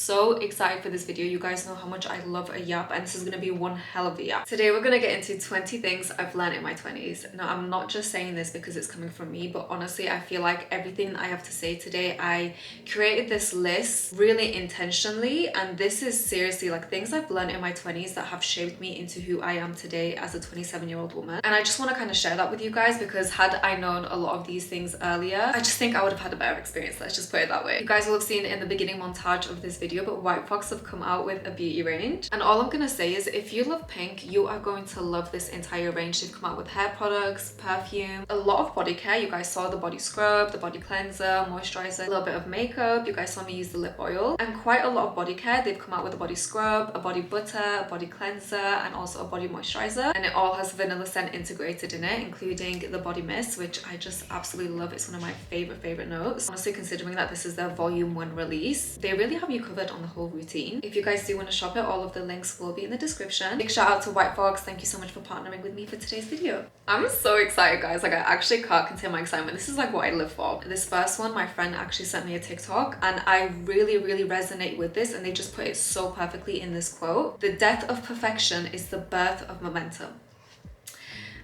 so excited for this video. You guys know how much I love a yap, and this is gonna be one hell of a yap. Today we're gonna get into 20 things I've learned in my 20s. Now, I'm not just saying this because it's coming from me, but honestly, I feel like everything I have to say today, I created this list really intentionally, and this is seriously like things I've learned in my 20s that have shaped me into who I am today as a 27-year-old woman. And I just want to kind of share that with you guys, because had I known a lot of these things earlier, I just think I would have had a better experience. Let's just put it that way. You guys will have seen in the beginning montage of this video, but White Fox have come out with a beauty range, and all I'm gonna say is if you love pink, you are going to love this entire range. They've come out with hair products, perfume, a lot of body care. You guys saw the body scrub, the body cleanser, moisturizer, a little bit of makeup. You guys saw me use the lip oil, and quite a lot of body care. They've come out with a body scrub, a body butter, a body cleanser, and also a body moisturizer, and it all has vanilla scent integrated in it, including the body mist, which I just absolutely love. It's one of my favorite notes. Honestly, considering that this is their volume 1 release, they really have you covered on the whole routine. If you guys do want to shop it, all of the links will be in the description. Big shout out to White Fox. Thank you so much for partnering with me for today's video. I'm so excited, guys. Like, I actually can't contain my excitement. This is like what I live for. This first one, my friend actually sent me a TikTok, and I really resonate with this, and they just put it so perfectly in this quote: "The death of perfection is the birth of momentum."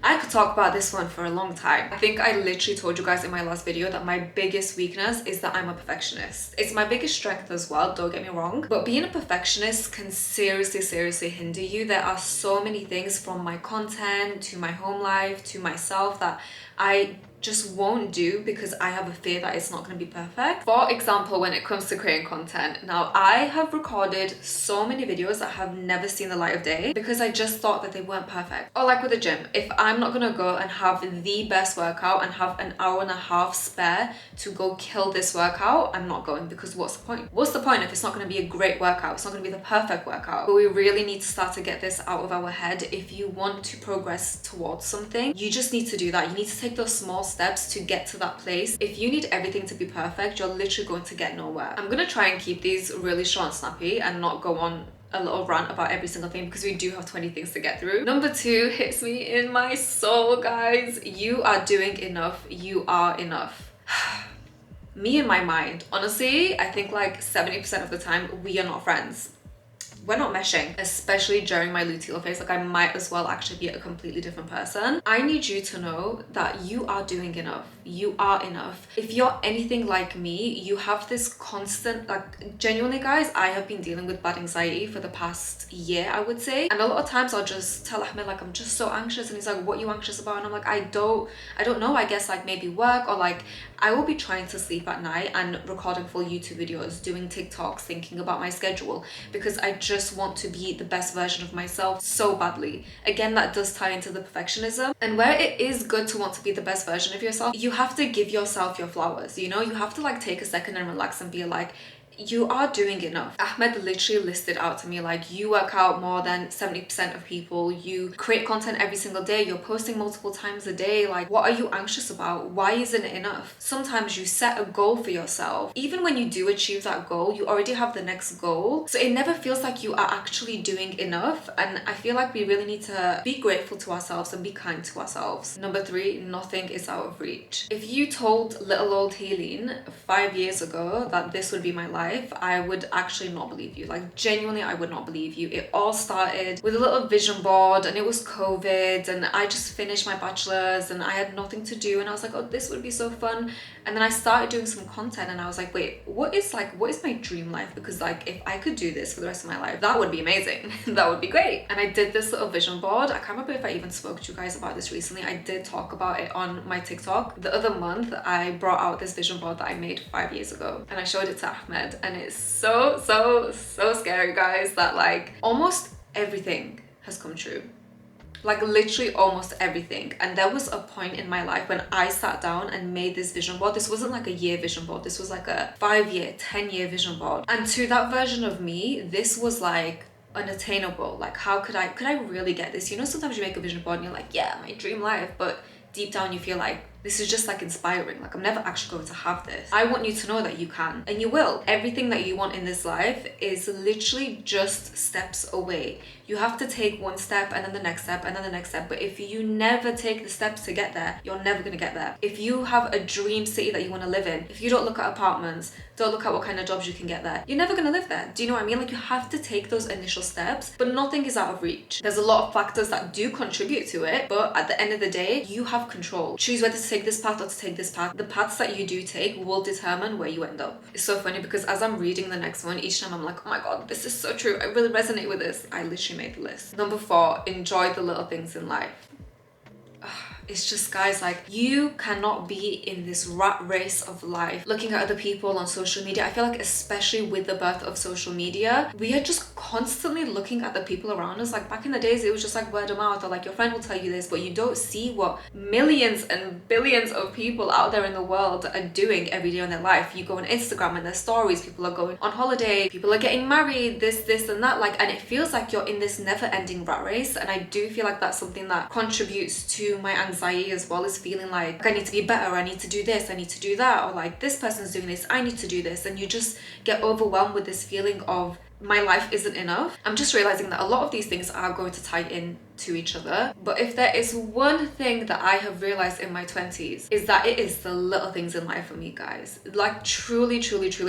I could talk about this one for a long time. I think I literally told you guys in my last video that my biggest weakness is that I'm a perfectionist. It's my biggest strength as well, don't get me wrong, but being a perfectionist can seriously hinder you. There are so many things, from my content to my home life to myself, that I just won't do because I have a fear that it's not going to be perfect. For example, when it comes to creating content, now I have recorded so many videos that have never seen the light of day because I just thought that they weren't perfect. Or like with the gym, if I'm not gonna go and have the best workout and have an hour and a half spare to go kill this workout, I'm not going, because what's the point? What's the point if it's not going to be a great workout? It's not going to be the perfect workout. But we really need to start to get this out of our head. If you want to progress towards something, you just need to do that. You need to take those small steps to get to that place. If you need everything to be perfect, you're literally going to get nowhere. I'm gonna try and keep these really short and snappy and not go on a little rant about every single thing, because we do have 20 things to get through. Number 2 hits me in my soul, guys. You are doing enough. You are enough. Me in my mind, honestly, I think like 70% of the time we are not friends. We're not meshing, especially during my luteal phase. Like, I might as well actually be a completely different person. I need you to know that you are doing enough. You are enough. If you're anything like me, you have this constant, like, genuinely, guys, I have been dealing with bad anxiety for the past year, I would say. And a lot of times I'll just tell Ahmed, like, I'm just so anxious, and he's like, what are you anxious about? And I'm like, I don't know. I guess like maybe work, or like I will be trying to sleep at night and recording full YouTube videos, doing TikToks, thinking about my schedule, because I just want to be the best version of myself so badly. Again, that does tie into the perfectionism. And where it is good to want to be the best version of yourself, you have to give yourself your flowers, you know? You have to like take a second and relax and be like, you are doing enough. Ahmed literally listed out to me, like, you work out more than 70% of people, you create content every single day, you're posting multiple times a day. Like, what are you anxious about? Why isn't it enough? Sometimes you set a goal for yourself. Even when you do achieve that goal, you already have the next goal. So it never feels like you are actually doing enough. And I feel like we really need to be grateful to ourselves and be kind to ourselves. Number 3, nothing is out of reach. If you told little old Helene 5 years ago that this would be my life, I would actually not believe you. Like, genuinely, I would not believe you. It all started with a little vision board, and it was COVID, and I just finished my bachelor's and I had nothing to do, and I was like, oh, this would be so fun. And then I started doing some content, and I was like, wait, what is my dream life? Because like, if I could do this for the rest of my life, that would be amazing. That would be great. And I did this little vision board. I can't remember if I even spoke to you guys about this recently. I did talk about it on my TikTok. The other month, I brought out this vision board that I made 5 years ago, and I showed it to Ahmed, and it's so scary, guys, that like almost everything has come true. Like, literally almost everything. And there was a point in my life when I sat down and made this vision board. This wasn't like a year vision board, this was like a 5-year, 10-year vision board. And to that version of me, this was like unattainable. Like, how could I really get this? You know, sometimes you make a vision board and you're like, yeah, my dream life, but deep down you feel like, This is just like inspiring. Like I'm never actually going to have this. I want you to know that you can, and you will. Everything that you want in this life is literally just steps away. You have to take one step and then the next step and then the next step. But if you never take the steps to get there, you're never gonna get there. If you have a dream city that you want to live in, if you don't look at apartments, don't look at what kind of jobs you can get there, you're never gonna live there. Do you know what I mean? Like you have to take those initial steps, but nothing is out of reach. There's a lot of factors that do contribute to it, but at the end of the day, you have control. Choose whether to take this path or to take this path. The paths that you do take will determine where you end up. It's so funny because as I'm reading the next one, each time I'm like, oh my god, this is so true. I really resonate with this. I literally made the list. Number 4, enjoy the little things in life. It's just, guys, like you cannot be in this rat race of life looking at other people on social media. I feel like especially with the birth of social media, we are just constantly looking at the people around us. Like back in the days, it was just like word of mouth, or like your friend will tell you this, but you don't see what millions and billions of people out there in the world are doing every day in their life. You go on Instagram and their stories, people are going on holiday, people are getting married, this and that, like, and it feels like you're in this never-ending rat race. And I do feel like that's something that contributes to my anxiety as well, as feeling like I need to be better, I need to do this, I need to do that, or like this person's doing this, I need to do this, and you just get overwhelmed with this feeling of my life isn't enough. I'm just realizing that a lot of these things are going to tie in to each other, but if there is one thing that I have realized in my 20s, is that it is the little things in life for me, guys. Like truly,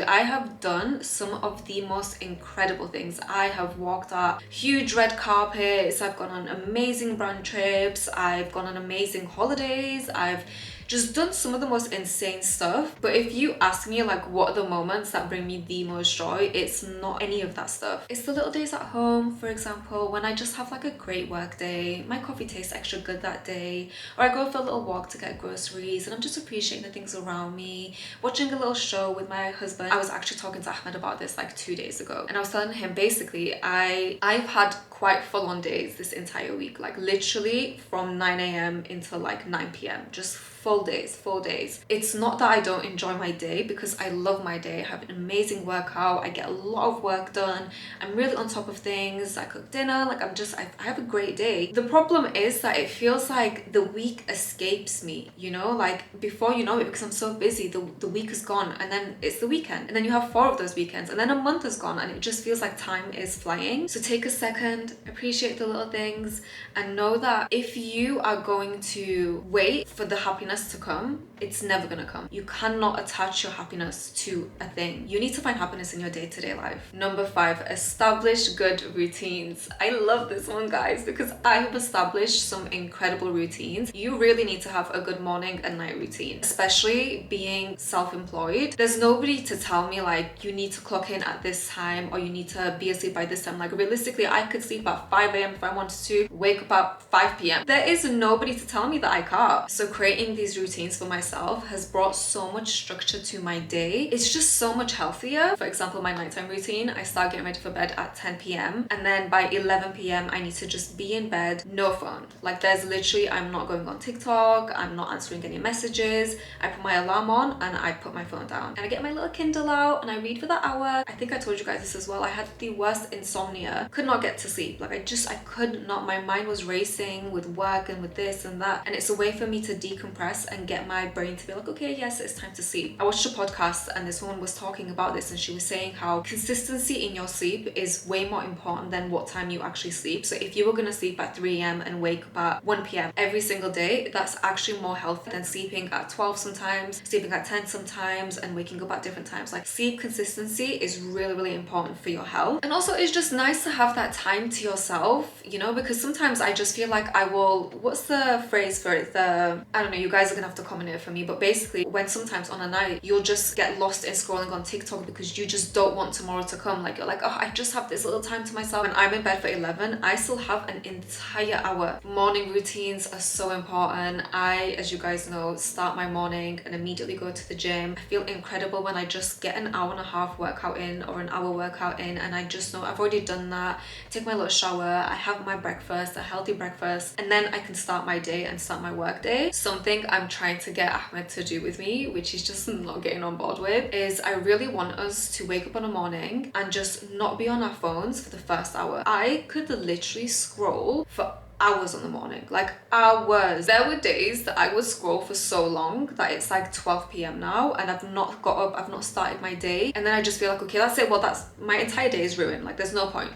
I have done some of the most incredible things. I have walked out huge red carpets, I've gone on amazing brand trips, I've gone on amazing holidays, I've just done some of the most insane stuff. But if you ask me like what are the moments that bring me the most joy, it's not any of that stuff. It's the little days at home, for example, when I just have like a great work day, my coffee tastes extra good that day, or I go for a little walk to get groceries and I'm just appreciating the things around me, watching a little show with my husband. I was actually talking to Ahmed about this like 2 days ago, and I was telling him basically I've had quite full-on days this entire week, like literally from 9 a.m. until like 9 p.m. just full days. It's not that I don't enjoy my day, because I love my day. I have an amazing workout, I get a lot of work done, I'm really on top of things, I cook dinner, like I have a great day. The problem is that it feels like the week escapes me, you know, like before you know it, because I'm so busy, the week is gone, and then it's the weekend, and then you have 4 of those weekends, and then a month is gone, and it just feels like time is flying. So take a second, appreciate the little things, and know that if you are going to wait for the happiness to come, it's never gonna come. You cannot attach your happiness to a thing. You need to find happiness in your day-to-day life. Number 5, establish good routines. I love this one, guys, because I have established some incredible routines. You really need to have a good morning and night routine, especially being self-employed. There's nobody to tell me like you need to clock in at this time or you need to be asleep by this time. Like realistically, I could sleep at 5 a.m. if I wanted to, wake up at 5 p.m. There is nobody to tell me that I can't. So creating these routines for myself has brought so much structure to my day. It's just so much healthier. For example, my nighttime routine, I start getting ready for bed at 10 p.m. and then by 11 p.m. I need to just be in bed, no phone. Like there's literally, I'm not going on TikTok, I'm not answering any messages. I put my alarm on and I put my phone down and I get my little Kindle out and I read for that hour. I think I told you guys this as well. I had the worst insomnia, could not get to sleep. Like I could not, my mind was racing with work and with this and that, and it's a way for me to decompress and get my brain to be like, okay, yes, it's time to sleep. I watched a podcast and this woman was talking about this and she was saying how consistency in your sleep is way more important than what time you actually sleep. So if you were gonna sleep at 3 a.m. and wake up at 1 p.m. every single day, that's actually more healthy than sleeping at 12 sometimes, sleeping at 10 sometimes, and waking up at different times. Like sleep consistency is really, really important for your health. And also it's just nice to have that time to yourself, you know, because sometimes I just feel like I will, what's the phrase for it? I don't know, you guys are gonna have to comment it for me, but basically when sometimes on a night you'll just get lost in scrolling on TikTok because you just don't want tomorrow to come. Like you're like, oh, I just have this little time to myself. When I'm in bed for 11, I still have an entire hour. Morning routines are so important. I, as you guys know, start my morning and immediately go to the gym. I feel incredible when I just get an hour and a half workout in or an hour workout in, and I just know I've already done that. Take my little shower, I have my breakfast, a healthy breakfast, and then I can start my day and start my work day. Something I'm trying to get Ahmed to do with me, which he's just not getting on board with, is I really want us to wake up in the morning and just not be on our phones for the first hour. I could literally scroll for hours in the morning, like hours. There were days that I would scroll for so long that it's like 12 p.m. now and I've not got up, I've not started my day, and then I just feel like, okay, that's it, well, that's my entire day is ruined. Like there's no point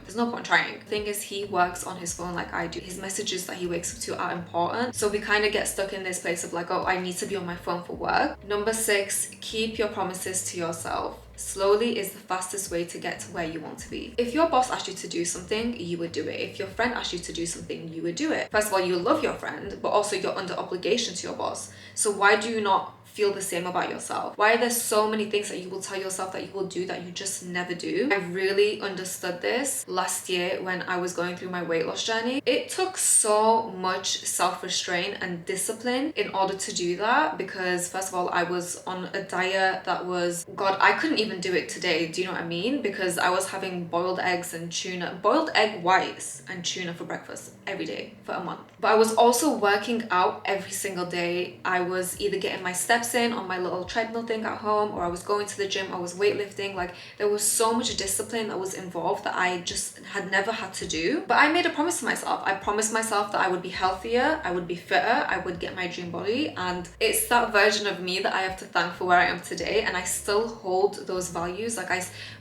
trying. The thing is, he works on his phone like I do. His messages that he wakes up to are important, so we kind of get stuck in this place of like, oh, I need to be on my phone for work. Number 6, keep your promises to yourself. Slowly is the fastest way to get to where you want to be. If your boss asked you to do something, you would do it. If your friend asked you to do something, you would do it. First of all, you love your friend, but also you're under obligation to your boss. So why do you not feel the same about yourself? Why are there so many things that you will tell yourself that you will do that you just never do? I really understood this last year when I was going through my weight loss journey. It took so much self-restraint and discipline in order to do that, because first of all, I was on a diet that was, God, I couldn't even do it today. Do you know what I mean? Because I was having boiled eggs and tuna, boiled egg whites and tuna for breakfast every day for a month. But I was also working out every single day. I was either getting my steps in on my little treadmill thing at home, or I was going to the gym, I was weightlifting. Like there was so much discipline that was involved that I just had never had to do. But I made a promise to myself. I promised myself that I would be healthier, I would be fitter, I would get my dream body, and it's that version of me that I have to thank for where I am today. And I still hold those values. Like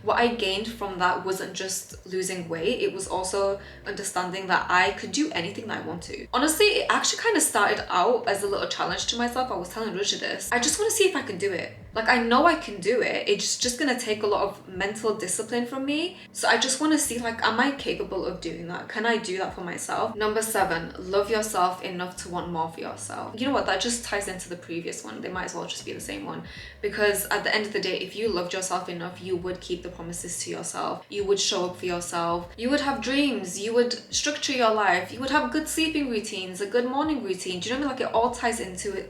what I gained from that wasn't just losing weight, it was also understanding that I could do anything that I want to. Honestly, it actually kind of started out as a little challenge to myself. I was telling Rusha this. I just want to see if I can do it. Like I know I can do it. It's just gonna take a lot of mental discipline from me. So I just want to see, like, am I capable of doing that? Can I do that for myself? Number 7, love yourself enough to want more for yourself. You know what? That just ties into the previous one. They might as well just be the same one. Because at the end of the day, if you loved yourself enough, you would keep the promises to yourself. You would show up for yourself. You would have dreams. You would structure your life. You would have good sleeping routines, a good morning routine. Do you know what I mean? Like it all ties into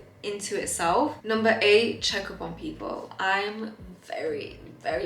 itself. Number 8, check up on people. I'm very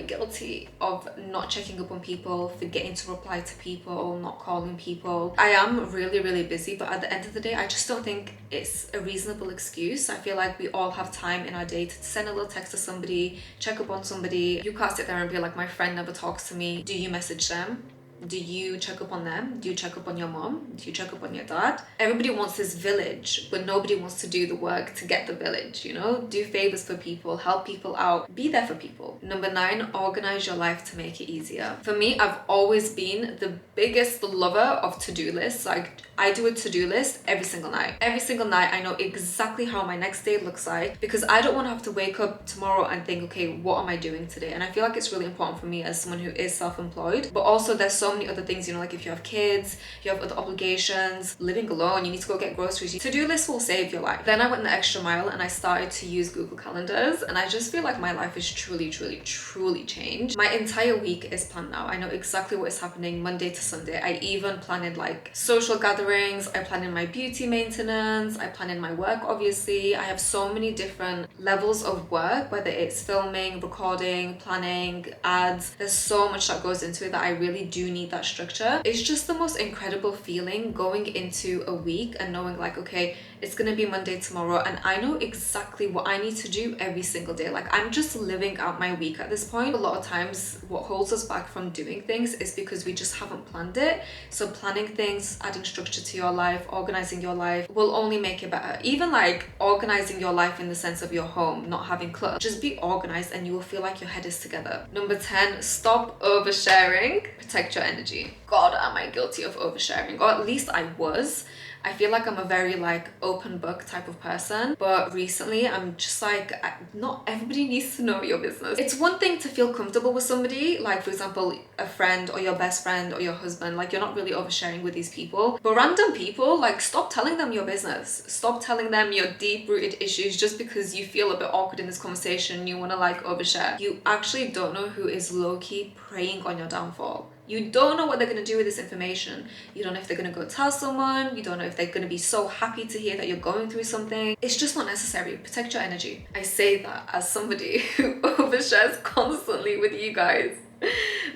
guilty of not checking up on people, forgetting to reply to people, not calling people. I am really busy, but at the end of the day, I just don't think it's a reasonable excuse. I feel like we all have time in our day to send a little text to somebody, check up on somebody. You can't sit there and be like, my friend never talks to me. Do you message them? Do you check up on them? Do you check up on your mom? Do you check up on your dad? Everybody wants this village, but nobody wants to do the work to get the village, you know? Do favors for people, help people out, be there for people. Number 9, organize your life to make it easier. For me, I've always been the biggest lover of to-do lists. Like I do a to-do list every single night. Every single night, I know exactly how my next day looks like, because I don't want to have to wake up tomorrow and think, okay, what am I doing today? And I feel like it's really important for me as someone who is self-employed, but also there's so many other things, you know, like if you have kids, you have other obligations, living alone, you need to go get groceries. To-do lists will save your life. Then I went the extra mile and I started to use Google Calendars, and I just feel like my life is truly changed. My entire week is planned now. I know exactly what is happening Monday to Sunday. I even planned like social gatherings, I planned in my beauty maintenance, I planned in my work, obviously. I have so many different levels of work, whether it's filming, recording, planning, ads. There's so much that goes into it that I really do need that structure. It's just the most incredible feeling going into a week and knowing like, okay, it's gonna be Monday tomorrow and I know exactly what I need to do every single day. Like I'm just living out my week at this point. A lot of times what holds us back from doing things is because we just haven't planned it. So planning things, adding structure to your life, organizing your life will only make it better. Even like organizing your life in the sense of your home, not having clutter. Just be organized and you will feel like your head is together. Number 10, stop oversharing. Protect your energy. God, am I guilty of oversharing? Or at least I was. I feel like I'm a very like open book type of person, but recently I'm just like, not everybody needs to know your business. It's one thing to feel comfortable with somebody, like for example, a friend or your best friend or your husband, like you're not really oversharing with these people, but random people, like stop telling them your business. Stop telling them your deep-rooted issues just because you feel a bit awkward in this conversation and you want to like overshare. You actually don't know who is low-key preying on your downfall. You don't know what they're going to do with this information. You don't know if they're going to go tell someone. You don't know if they're going to be so happy to hear that you're going through something. It's just not necessary. Protect your energy. I say that as somebody who overshares constantly with you guys.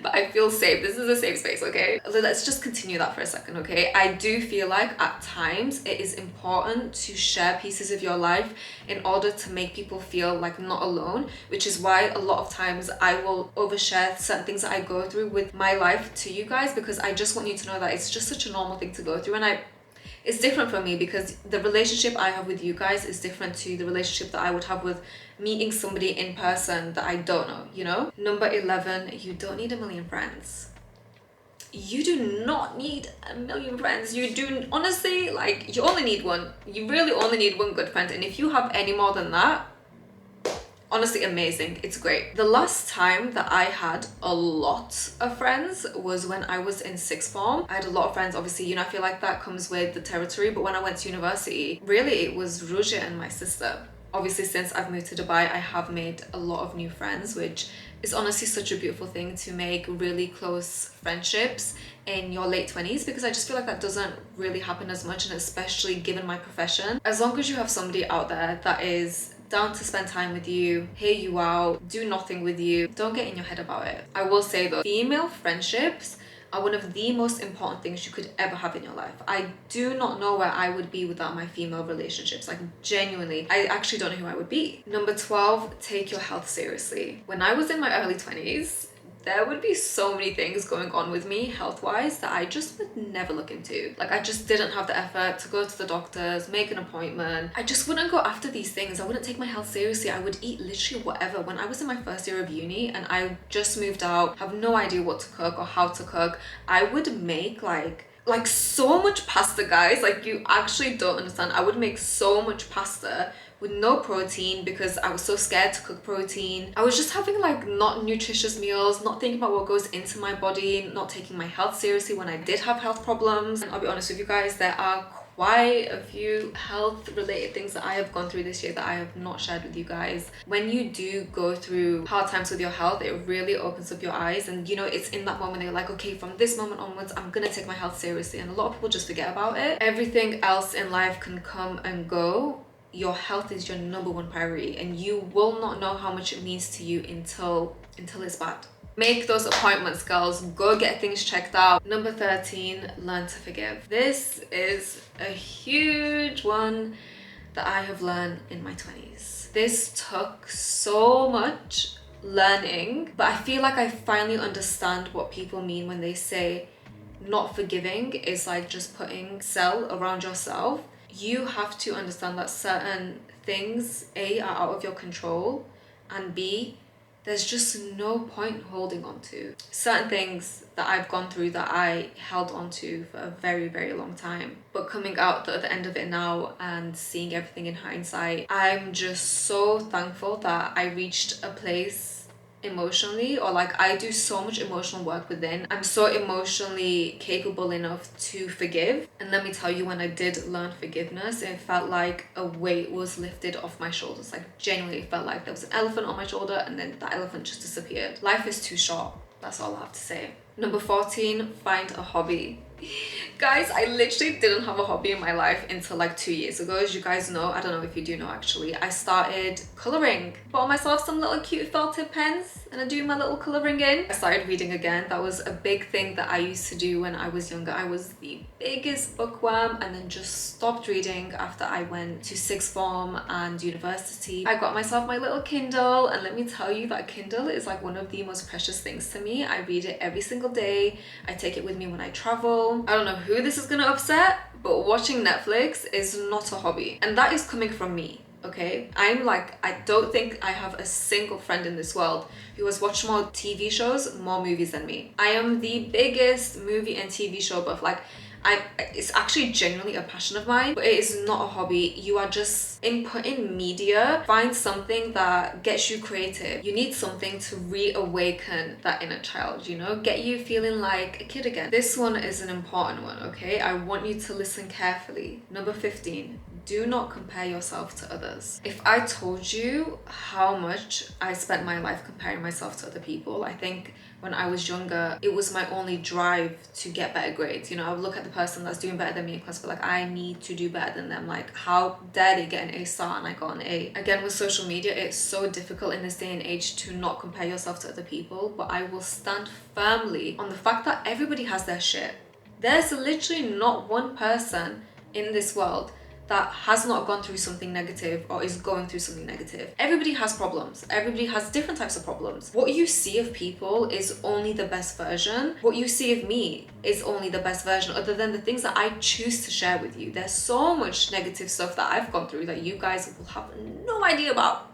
But I feel safe. This is a safe space, okay? Let's just continue that for a second, okay? I do feel like at times it is important to share pieces of your life in order to make people feel like not alone, which is why a lot of times I will overshare certain things that I go through with my life to you guys, because I just want you to know that it's just such a normal thing to go through. And It's different for me because the relationship I have with you guys is different to the relationship that I would have with meeting somebody in person that I don't know, you know? Number 11, you don't need a million friends. You do not need a million friends. You do, honestly, like, you only need one. You really only need one good friend. And if you have any more than that, honestly, amazing. It's great. The last time that I had a lot of friends was when I was in sixth form. I had a lot of friends, obviously, you know, I feel like that comes with the territory. But when I went to university, really it was Ruja and my sister. Obviously, since I've moved to Dubai, I have made a lot of new friends, which is honestly such a beautiful thing, to make really close friendships in your late 20s, because I just feel like that doesn't really happen as much, and especially given my profession. As long as you have somebody out there that is down to spend time with you, hear you out, do nothing with you, don't get in your head about it. I will say though, female friendships are one of the most important things you could ever have in your life. I do not know where I would be without my female relationships. Like, genuinely, I actually don't know who I would be. Number 12, take your health seriously. When I was in my early 20s, there would be so many things going on with me health-wise that I just would never look into. Like, I just didn't have the effort to go to the doctors, make an appointment. I just wouldn't go after these things. I wouldn't take my health seriously. I would eat literally whatever. When I was in my first year of uni and I just moved out, have no idea what to cook or how to cook, I would make like so much pasta, guys. Like, you actually don't understand. I would make so much pasta with no protein because I was so scared to cook protein. I was just having like not nutritious meals, not thinking about what goes into my body, not taking my health seriously when I did have health problems. And I'll be honest with you guys, there are quite a few health related things that I have gone through this year that I have not shared with you guys. When you do go through hard times with your health, it really opens up your eyes, and you know, it's in that moment they're like, okay, from this moment onwards I'm gonna take my health seriously. And a lot of people just forget about it. Everything else in life can come and go. Your health is your number one priority, and you will not know how much it means to you until it's bad. Make those appointments, girls. Go get things checked out. Number 13, learn to forgive. This is a huge one that I have learned in my 20s. This took so much learning, but I feel like I finally understand what people mean when they say not forgiving is like just putting cell around yourself. You have to understand that certain things, A, are out of your control, and B, there's just no point holding on to. Certain things that I've gone through that I held on to for a very, very long time. But coming out the other end of it now and seeing everything in hindsight, I'm just so thankful that I reached a place emotionally, or like, I do so much emotional work within. I'm so emotionally capable enough to forgive. And let me tell you, when I did learn forgiveness, it felt like a weight was lifted off my shoulders. Like, genuinely, it felt like there was an elephant on my shoulder and then that elephant just disappeared. Life is too short. That's all I have to say. Number 14, find a hobby. Guys, I literally didn't have a hobby in my life until like 2 years ago. As you guys know, I don't know if you do know actually, I started colouring. Bought myself some little cute felt tip pens and I do my little colouring in. I started reading again. That was a big thing that I used to do when I was younger. I was the biggest bookworm and then just stopped reading after I went to sixth form and university. I got myself my little Kindle, and let me tell you, that Kindle is like one of the most precious things to me. I read it every single day. I take it with me when I travel. I don't know who this is gonna upset, but watching Netflix is not a hobby, and that is coming from me. Okay, I'm like, I don't think I have a single friend in this world who has watched more TV shows, more movies than me. I am the biggest movie and TV show buff. Like, it's actually genuinely a passion of mine, but it is not a hobby. You are just inputting media. Find something that gets you creative. You need something to reawaken that inner child, you know, get you feeling like a kid again. This one is an important one, okay? I want you to listen carefully. Number 15, do not compare yourself to others. If I told you how much I spent my life comparing myself to other people, I think when I was younger, it was my only drive to get better grades. You know, I would look at the person that's doing better than me in class, but like, I need to do better than them. Like, how dare they get an A star and I got an A? Again, with social media, it's so difficult in this day and age to not compare yourself to other people, but I will stand firmly on the fact that everybody has their shit. There's literally not one person in this world that has not gone through something negative or is going through something negative. Everybody has problems. Everybody has different types of problems. What you see of people is only the best version. What you see of me is only the best version, other than the things that I choose to share with you. There's so much negative stuff that I've gone through that you guys will have no idea about.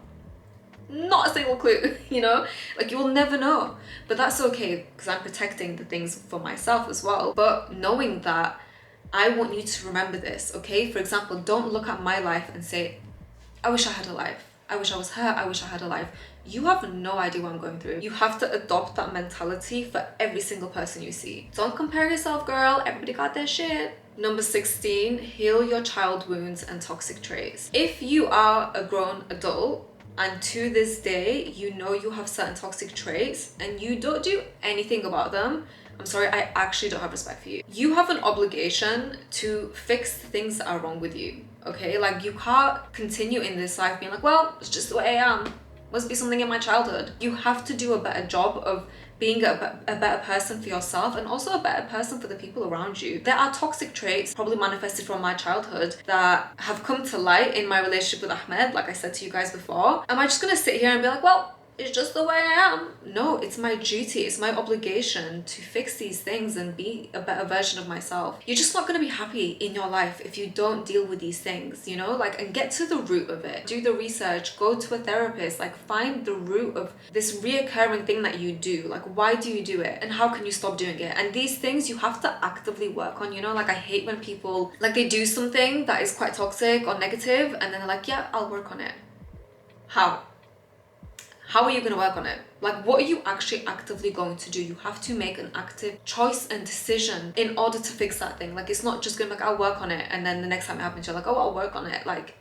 Not a single clue, you know? Like, you'll never know. But that's okay, because I'm protecting the things for myself as well. But knowing that, I want you to remember this, okay? For example, don't look at my life and say, I wish I had a life. I wish I was her. I wish I had a life. You have no idea what I'm going through. You have to adopt that mentality for every single person you see. Don't compare yourself, girl. Everybody got their shit. Number 16, heal your child wounds and toxic traits. If you are a grown adult, and to this day, you know you have certain toxic traits and you don't do anything about them, I'm sorry, I actually don't have respect for you. You have an obligation to fix the things that are wrong with you, okay? Like, you can't continue in this life being like, well, it's just the way I am. Must be something in my childhood. You have to do a better job of being a better person for yourself and also a better person for the people around you. There are toxic traits probably manifested from my childhood that have come to light in my relationship with Ahmed, like I said to you guys before. Am I just gonna sit here and be like, well, it's just the way I am? No, it's my duty, it's my obligation to fix these things and be a better version of myself. You're just not gonna be happy in your life if you don't deal with these things, you know? Like, and get to the root of it. Do the research, go to a therapist, like find the root of this reoccurring thing that you do. Like, why do you do it? And how can you stop doing it? And these things you have to actively work on, you know? Like, I hate when people, like, they do something that is quite toxic or negative and then they're like, yeah, I'll work on it. How? How are you going to work on it? Like, what are you actually actively going to do? You have to make an active choice and decision in order to fix that thing. Like, it's not just going to be like, I'll work on it, and then the next time it happens, you're like, oh, I'll work on it. Like,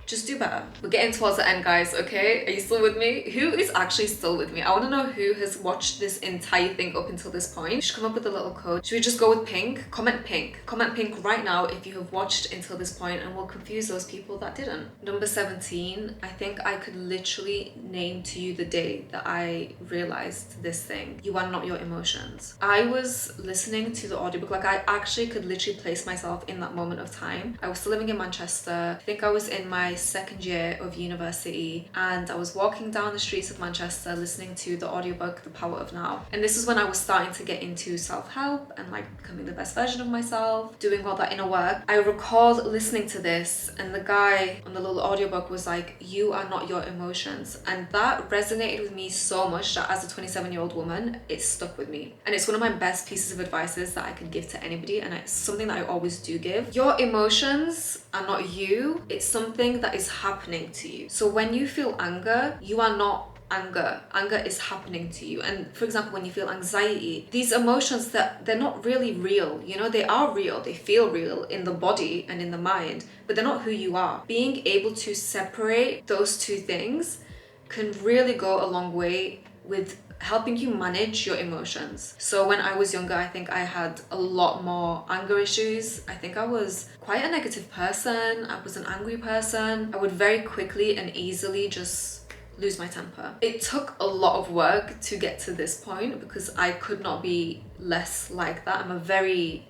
just do better. We're getting towards the end, guys, okay? Are you still with me? Who is actually still with me? I want to know who has watched this entire thing up until this point. You should come up with a little code. Should we just go with pink? Comment pink. Comment pink right now if you have watched until this point, and we'll confuse those people that didn't. Number 17, I think I could literally name to you the day that I realized this thing. You are not your emotions. I was listening to the audiobook, like I actually could literally place myself in that moment of time. I was still living in Manchester. I think I was in my second year of university and I was walking down the streets of Manchester listening to the audiobook The Power of Now, and this is when I was starting to get into self-help and like becoming the best version of myself, doing all that inner work. I recall listening to this and the guy on the little audiobook was like, you are not your emotions, and that resonated with me so much that as a 27-year-old woman it stuck with me, and it's one of my best pieces of advice that I can give to anybody, and it's something that I always do give. Your emotions are not you, it's something that is happening to you. So when you feel anger, you are not anger. Anger is happening to you. And for example, when you feel anxiety, these emotions that they're not really real, you know, they are real, they feel real in the body and in the mind, but they're not who you are. Being able to separate those two things can really go a long way with helping you manage your emotions. So when I was younger, I think I had a lot more anger issues. I think I was quite a negative person. I was an angry person. I would very quickly and easily just lose my temper. It took a lot of work to get to this point because I could not be less like that. I'm a very,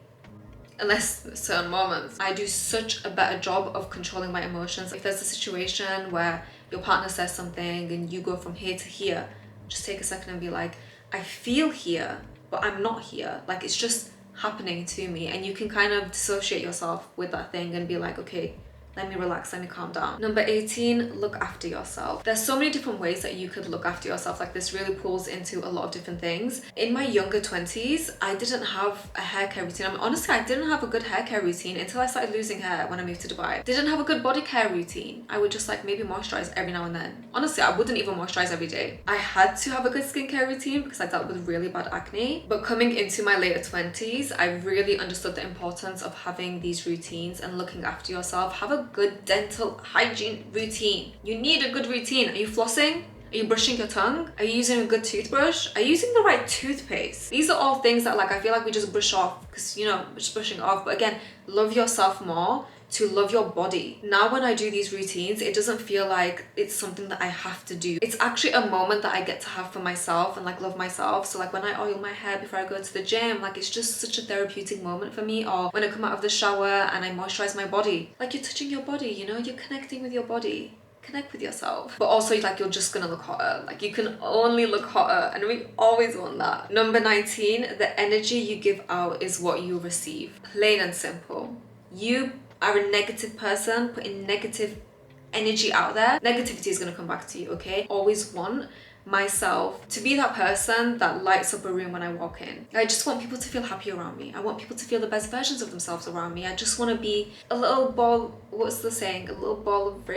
unless certain moments, I do such a better job of controlling my emotions. If there's a situation where your partner says something and you go from here to here, just take a second and be like, I feel here, but I'm not here. Like, it's just happening to me. And you can kind of dissociate yourself with that thing and be like, okay, let me relax, let me calm down. Number 18, look after yourself. There's so many different ways that you could look after yourself. Like, this really pulls into a lot of different things. In my younger 20s, I didn't have a hair care routine. I mean, honestly, I didn't have a good hair care routine until I started losing hair when I moved to Dubai. Didn't have a good body care routine. I would just like maybe moisturize every now and then. Honestly, I wouldn't even moisturize every day. I had to have a good skincare routine because I dealt with really bad acne. But coming into my later 20s, I really understood the importance of having these routines and looking after yourself. Have a good dental hygiene routine. You need a good routine. Are you flossing? Are you brushing your tongue? Are you using a good toothbrush? Are you using the right toothpaste? These are all things that like I feel like we just brush off because, you know, we're just brushing off. But again, love yourself more to love your body. Now when I do these routines, it doesn't feel like it's something that I have to do. It's actually a moment that I get to have for myself and like love myself. So like when I oil my hair before I go to the gym, like it's just such a therapeutic moment for me. Or when I come out of the shower and I moisturize my body, like you're touching your body, you know, you're connecting with your body. Connect with yourself. But also like you're just gonna look hotter. Like you can only look hotter, and we always want that. Number 19, the energy you give out is what you receive. Plain and simple. You are a negative person putting negative energy out there, negativity is going to come back to you, okay? Always want myself to be that person that lights up a room when I walk in. I just want people to feel happy around me. I want people to feel the best versions of themselves around me. I just want to be a little ball, what's the saying? A little ball of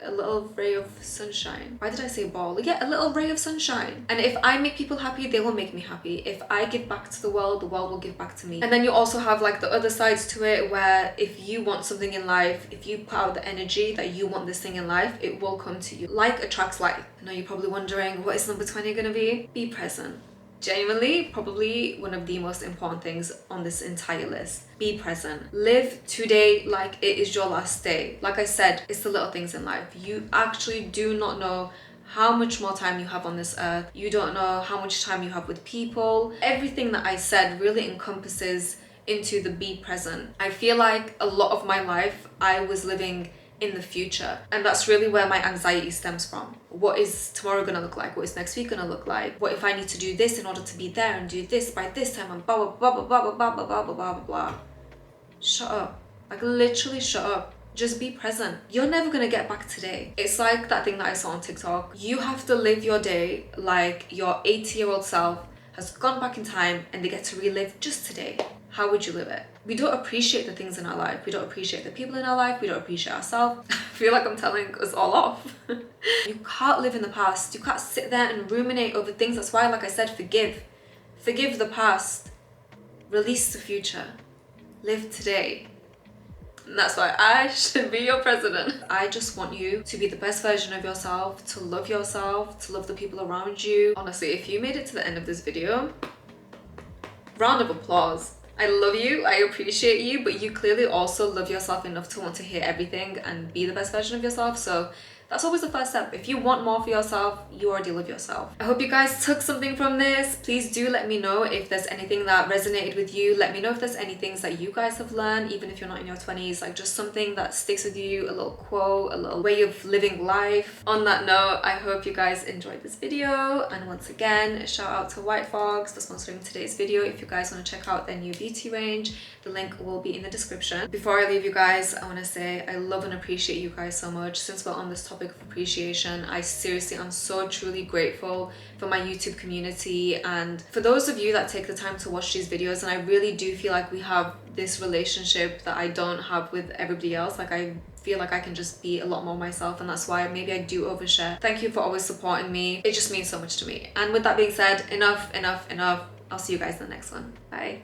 a little ray of sunshine. Why did I say ball? Yeah, a little ray of sunshine. And if I make people happy, they will make me happy. If I give back to the world will give back to me. And then you also have like the other sides to it, where if you want something in life, if you put out the energy that you want this thing in life, it will come to you. Like attracts like. I know you're probably wondering, what is number 20 gonna be? Be present. Genuinely, probably one of the most important things on this entire list. Be present. Live today like it is your last day. Like I said, it's the little things in life. You actually do not know how much more time you have on this earth. You don't know how much time you have with people. Everything that I said really encompasses into the be present. I feel like a lot of my life I was living in the future, and that's really where my anxiety stems from. What is tomorrow gonna look like? What is next week gonna look like? What if I need to do this in order to be there and do this by this time and blah blah blah blah blah blah blah blah blah blah blah. Shut up. Like literally shut up. Just be present. You're never gonna get back today. It's like that thing that I saw on TikTok. You have to live your day like your 80-year-old self has gone back in time and they get to relive just today. How would you live it? We don't appreciate the things in our life. We don't appreciate the people in our life. We don't appreciate ourselves. I feel like I'm telling us all off. You can't live in the past. You can't sit there and ruminate over things. That's why, like I said, forgive. Forgive the past. Release the future. Live today. And that's why I should be your president. I just want you to be the best version of yourself, to love the people around you. Honestly, if you made it to the end of this video, round of applause. I love you, I appreciate you, but you clearly also love yourself enough to want to hear everything and be the best version of yourself. So that's always the first step. If you want more for yourself, you already love yourself. I hope you guys took something from this. Please do let me know if there's anything that resonated with you. Let me know if there's any things that you guys have learned, even if you're not in your 20s, like just something that sticks with you, a little quote, a little way of living life. On that note, I hope you guys enjoyed this video. And once again, a shout out to White Fox for sponsoring today's video. If you guys want to check out their new beauty range, the link will be in the description. Before I leave you guys, I want to say I love and appreciate you guys so much. Since we're on this topic of appreciation, I seriously am so truly grateful for my YouTube community and for those of you that take the time to watch these videos. And I really do feel like we have this relationship that I don't have with everybody else. Like I feel like I can just be a lot more myself, and that's why maybe I do overshare. Thank you for always supporting me. It just means so much to me. And with that being said, enough. I'll see you guys in the next one. Bye.